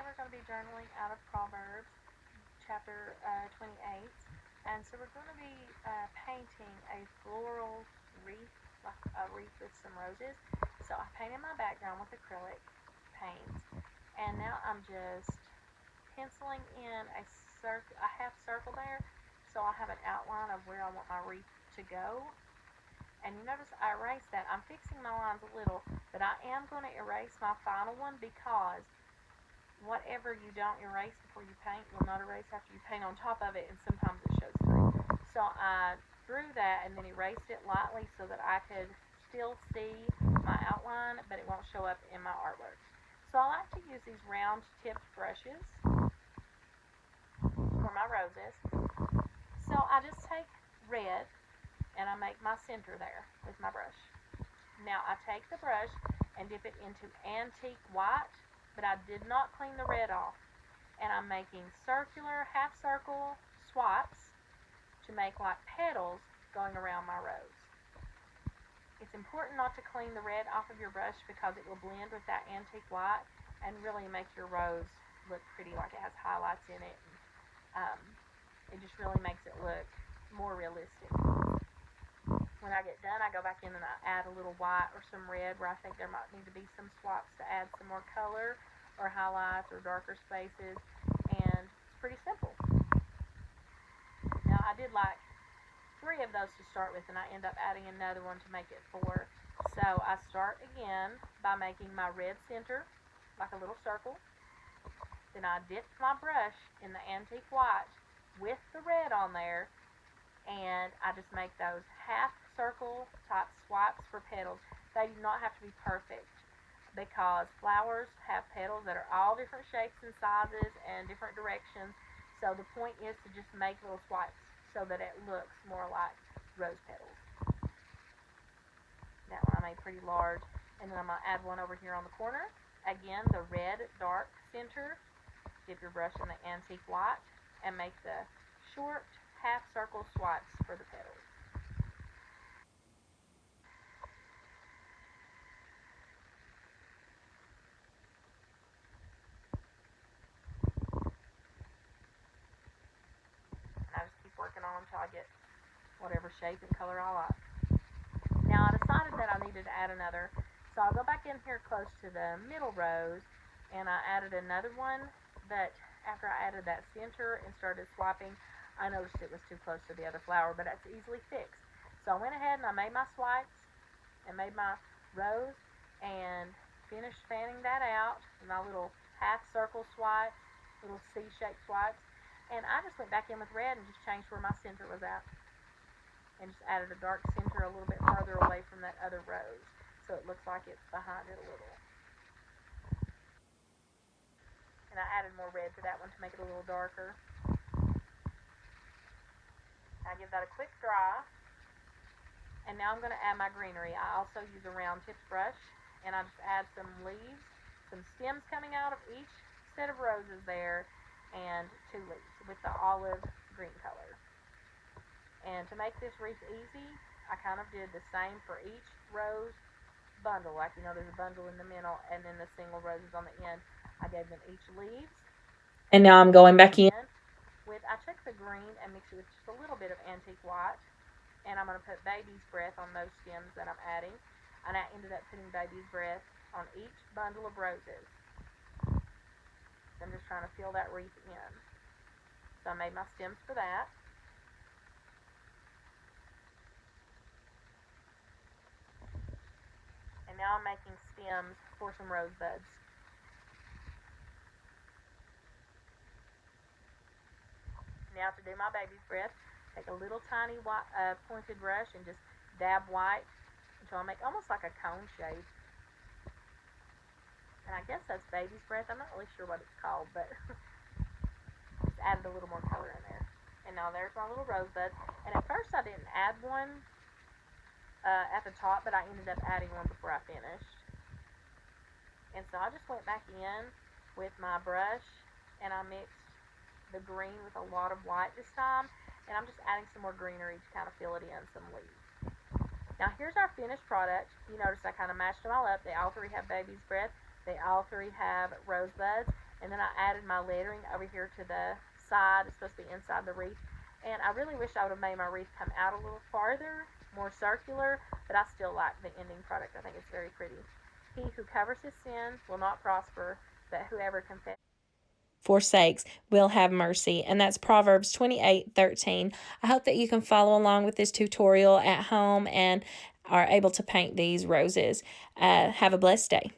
we're going to be journaling out of Proverbs, chapter 28. And so we're going to be painting a floral wreath, like a wreath with some roses. So I painted my background with acrylic paint. And now I'm just penciling in a half circle there. So I have an outline of where I want my wreath to go. And you notice I erased that. I'm fixing my lines a little, but I am going to erase my final one because whatever you don't erase before you paint will not erase after you paint on top of it, and sometimes it shows through. So I drew that and then erased it lightly so that I could still see my outline, but it won't show up in my artwork. So I like to use these round tipped brushes for my roses. So I just take red and I make my center there with my brush. Now I take the brush and dip it into antique white, but I did not clean the red off. And I'm making circular, half circle swipes to make like petals going around my rose. It's important not to clean the red off of your brush because it will blend with that antique white and really make your rose look pretty, like it has highlights in it. It just really makes it look more realistic. When I get done, I go back in and I add a little white or some red where I think there might need to be some swipes to add some more color or highlights or darker spaces, and it's pretty simple. Now I did like 3 of those to start with, and I end up adding another one to make it 4. So I start again by making my red center like a little circle. Then I dip my brush in the antique white with the red on there, and I just make those half circle type swipes for petals. They do not have to be perfect because flowers have petals that are all different shapes and sizes and different directions. So the point is to just make little swipes so that it looks more like rose petals. That one I made pretty large. And then I'm going to add one over here on the corner. Again, the red dark center. Dip your brush in the antique white and make the short half circle swipes for the petals. And I just keep working on them until I get whatever shape and color I like. Now I decided that I needed to add another, so I'll go back in here close to the middle rose, and I added another one, but after I added that center and started swiping, I noticed it was too close to the other flower, but that's easily fixed. So I went ahead and I made my swipes and made my rose and finished fanning that out with my little half circle swipes, little C-shaped swipes, and I just went back in with red and just changed where my center was at and just added a dark center a little bit farther away from that other rose so it looks like it's behind it a little. And I added more red to that one to make it a little darker. I give that a quick dry. And now I'm going to add my greenery. I also use a round tipped brush, and I just add some leaves, some stems coming out of each set of roses there, and 2 leaves with the olive green color. And to make this wreath easy, I kind of did the same for each rose bundle. Like, you know, there's a bundle in the middle and then the single roses on the end. I gave them each leaves. And now I'm going back in with, I took the green and mixed it with just a little bit of antique white. And I'm going to put baby's breath on those stems that I'm adding. And I ended up putting baby's breath on each bundle of roses. So I'm just trying to fill that wreath in. So I made my stems for that. And now I'm making stems for some rosebuds. Now to do my baby's breath, take a little tiny white, pointed brush and just dab white until I make almost like a cone shape. And I guess that's baby's breath. I'm not really sure what it's called, but just added a little more color in there. And now there's my little rosebud. And at first I didn't add one at the top, but I ended up adding one before I finished. And so I just went back in with my brush and I mixed the green with a lot of white this time, and I'm just adding some more greenery to kind of fill it in, some leaves. Now here's our finished product. You notice I kind of mashed them all up. They all 3 have baby's breath. They all 3 have rosebuds, And then I added my lettering over here to the side. It's supposed to be inside the wreath. And I really wish I would have made my wreath come out a little farther, more circular, but I still like the ending product. I think it's very pretty. He who covers his sins will not prosper, but whoever confesses forsakes will have mercy. And that's Proverbs 28:13. I hope that you can follow along with this tutorial at home and are able to paint these roses. Have a blessed day.